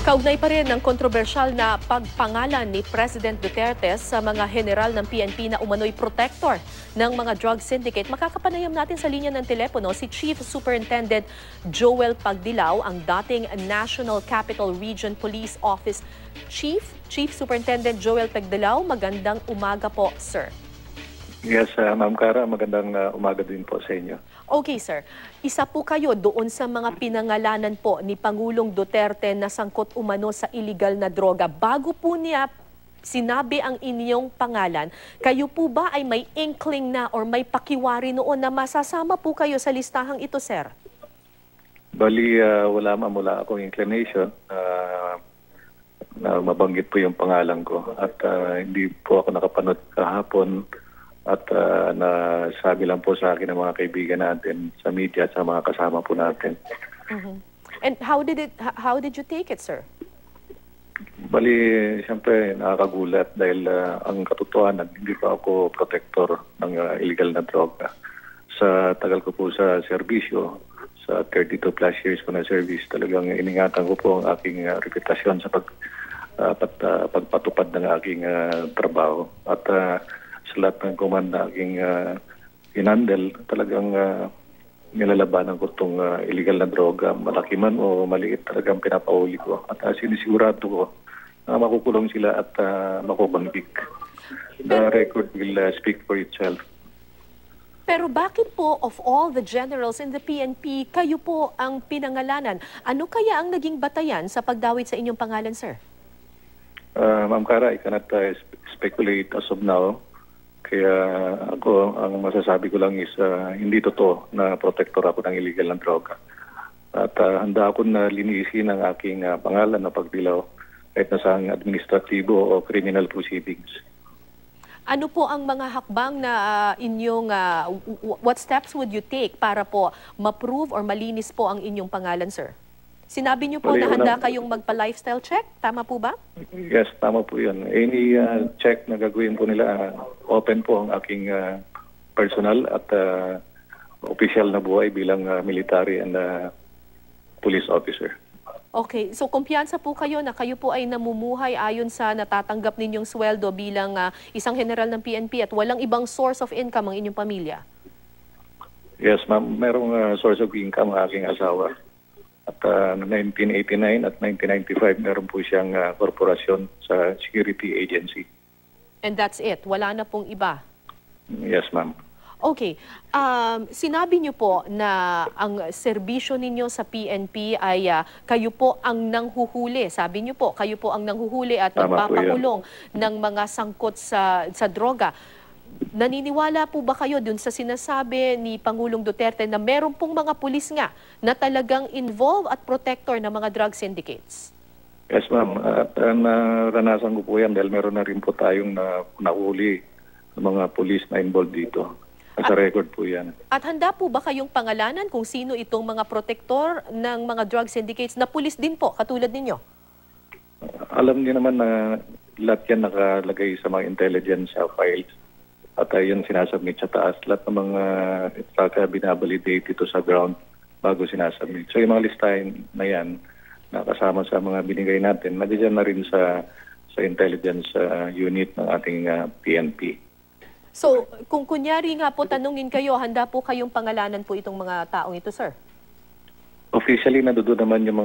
Kaugnay pa rin ng kontrobersyal na pagpangalan ni President Duterte sa mga general ng PNP na umano'y protector ng mga drug syndicate. Makakapanayam natin sa linya ng telepono si Chief Superintendent Joel Pagdilao, ang dating National Capital Region Police Office Chief. Chief Superintendent Joel Pagdilao, magandang umaga po, sir. Yes, Ma'am Cara, magandang umaga din po sa inyo. Okay, sir. Isa po kayo doon sa mga pinangalanan po ni Pangulong Duterte na sangkot umano sa illegal na droga. Bago po niya sinabi ang inyong pangalan, kayo po ba ay may inkling na or may pakiwari noon na masasama po kayo sa listahang ito, sir? Bali, wala akong inclination na mabanggit po yung pangalan ko. At hindi po ako nakapanood kahapon. At nasabi lang po sa akin ng mga kaibigan natin sa media at sa mga kasama po natin. And how did you take it, sir? Bali, siyempre nakakagulat dahil ang katotohanan, hindi pa ako protector ng illegal na droga. Sa tagal ko po sa serbisyo, sa 32 plus years ko na service, talagang iningatan ko po ang aking reputasyon sa pagpatupad ng aking trabaho. At sa lahat ng command na aking inandel, talagang nilalabanan ko itong illegal na droga. Malaki man o maliit, talagang pinapahuli ko. At sinisigurado ko na makukulong sila at makukonvict. The record will speak for itself. Pero bakit po, of all the generals in the PNP, kayo po ang pinangalanan? Ano kaya ang naging batayan sa pagdawit sa inyong pangalan, sir? Ma'am Cara, I cannot speculate as of now. Kaya ako, ang masasabi ko lang is hindi totoo na protector ako ng illegal na droga. At handa ako na linisin ang aking pangalan na Pagdilao kahit na sa administratibo o criminal proceedings. Ano po ang mga hakbang na inyong, what steps would you take para po ma-prove or malinis po ang inyong pangalan, sir? Sinabi niyo po na handa kayong magpa-lifestyle check? Tama po ba? Yes, tama po yun. Any check na gagawin po nila, open po ang aking personal at official na buhay bilang military and police officer. Okay, so kumpiyansa po kayo na kayo po ay namumuhay ayon sa natatanggap ninyong sweldo bilang isang general ng PNP at walang ibang source of income ang inyong pamilya? Yes, ma'am. Merong source of income ang aking asawa. At 1989 at 1995, meron po siyang korporasyon sa security agency. And that's it? Wala na pong iba? Yes, ma'am. Okay. Sinabi niyo po na ang serbisyo ninyo sa PNP ay kayo po ang nanghuhuli. Sabi niyo po, kayo po ang nanghuhuli at nagpapakulong ng mga sangkot sa droga. Naniniwala po ba kayo dun sa sinasabi ni Pangulong Duterte na meron pong mga pulis nga na talagang involved at protector ng mga drug syndicates? Yes, ma'am. At naranasan ko po yan dahil meron na rin po tayong nahuli ng mga pulis na involved dito. Sa record po yan. At handa po ba kayong pangalanan kung sino itong mga protector ng mga drug syndicates na pulis din po, katulad ninyo? Alam niyo naman na lahat yan nakalagay sa mga intelligence files. At yun sinasubmit sa taas. Lahat ng mga binabalidate ito sa ground bago sinasubmit. So yung mga listahin na yan, nakasama sa mga binigay natin, nandiyan na rin sa intelligence unit ng ating PNP. So kung kunyari nga po tanungin kayo, handa po kayong pangalanan po itong mga taong ito, sir? Officially, nandoon naman yung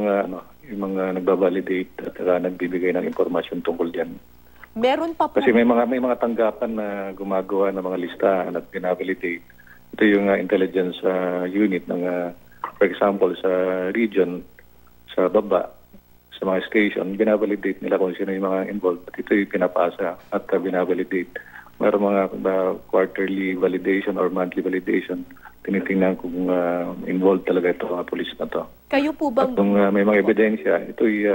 mga nagbabalidate at nagbibigay ng impormasyon tungkol diyan. Meron pa po. Kasi may mga tanggapan na gumagawa ng mga listahan at binavalidate. Ito yung intelligence unit ng, for example, sa region, sa baba, sa mga station, binavalidate nila kung sino yung mga involved. At ito yung pinapasa at binavalidate. Mayroon mga quarterly validation or monthly validation. Tinitingnan kung involved talaga ito mga pulis na to. Kayo po bang... At kung may mga ebidensya, ito'y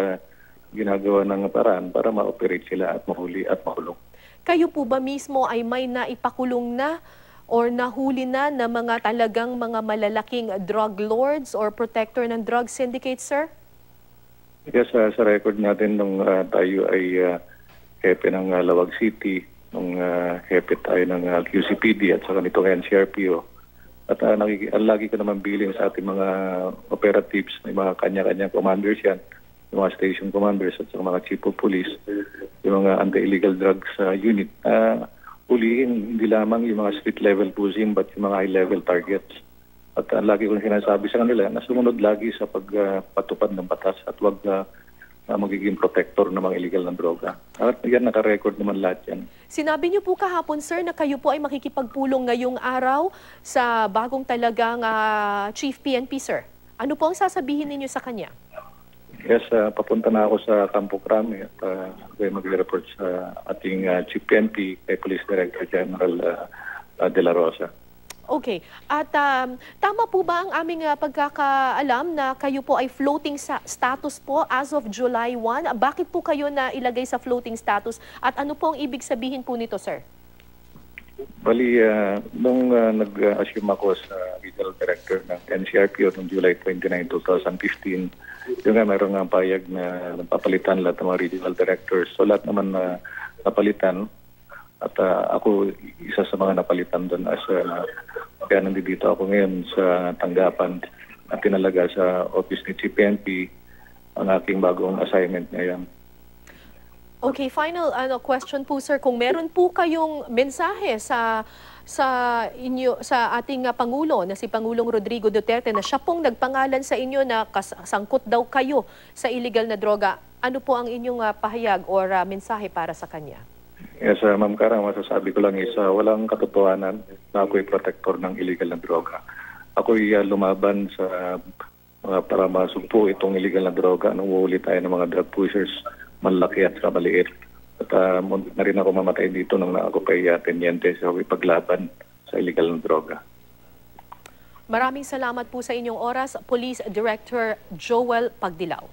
ginagawa ng paraan para ma-operate sila at mahuli at makulong. Kayo po ba mismo ay may naipakulong na or nahuli na na mga talagang mga malalaking drug lords or protector ng drug syndicate, sir? Yes, sa record natin nung tayo ay hepe ng Lawag City, nung hepe tayo ng QCPD at saka nitong NCRPO. At lagi ko naman bilin sa ating mga operatives, may mga kanya-kanyang commanders yan. yung mga station commanders at mga chief of police, yung mga anti-illegal drugs unit, ulihin hindi lamang yung mga street level pushing but yung mga high level targets. At lagi kong sinasabi sa kanila na sumunod lagi sa pagpatupad ng batas at huwag magiging protector ng mga illegal na droga. At yan, naka-record naman lahat yan. Sinabi niyo po kahapon, sir, na kayo po ay makikipagpulong ngayong araw sa bagong talagang Chief PNP, sir. Ano po ang sasabihin ninyo sa kanya? Yes, papunta na ako sa Campo Crame at ako mag-report sa ating Chief PNP kay Police Director General De La Rosa. Okay. At tama po ba ang aming pagkakaalam na kayo po ay floating status po as of July 1? Bakit po kayo na ilagay sa floating status? At ano po ang ibig sabihin po nito, sir? Bali, nung nag-assume ako sa Regional Director ng NCRPO noong July 29, 2015, yung nga mayroong payag na napapalitan lahat ng mga Regional Directors. So lahat naman na napalitan. At ako isa sa mga napalitan doon kaya nandito ako ngayon sa tanggapan at tinalaga sa office ni Chief PNP ang aking bagong assignment ngayon. Okay, final question po, sir. Kung meron po kayong mensahe sa ating Pangulo na si Pangulong Rodrigo Duterte na siya pong nagpangalan sa inyo na sangkot daw kayo sa illegal na droga, ano po ang inyong pahayag or mensahe para sa kanya? Yes, Ma'am Karang, masasabi ko lang walang katotohanan na ako'y protector ng illegal na droga. Ako'y lumaban para masugpo itong illegal na droga nung uhuli tayo ng mga drug pushers, malaki at maliit. At na rin ako mamatay dito nung ako pa'y tenyente sa paglaban sa illegal na droga. Maraming salamat po sa inyong oras, Police Director Joel Pagdilaw.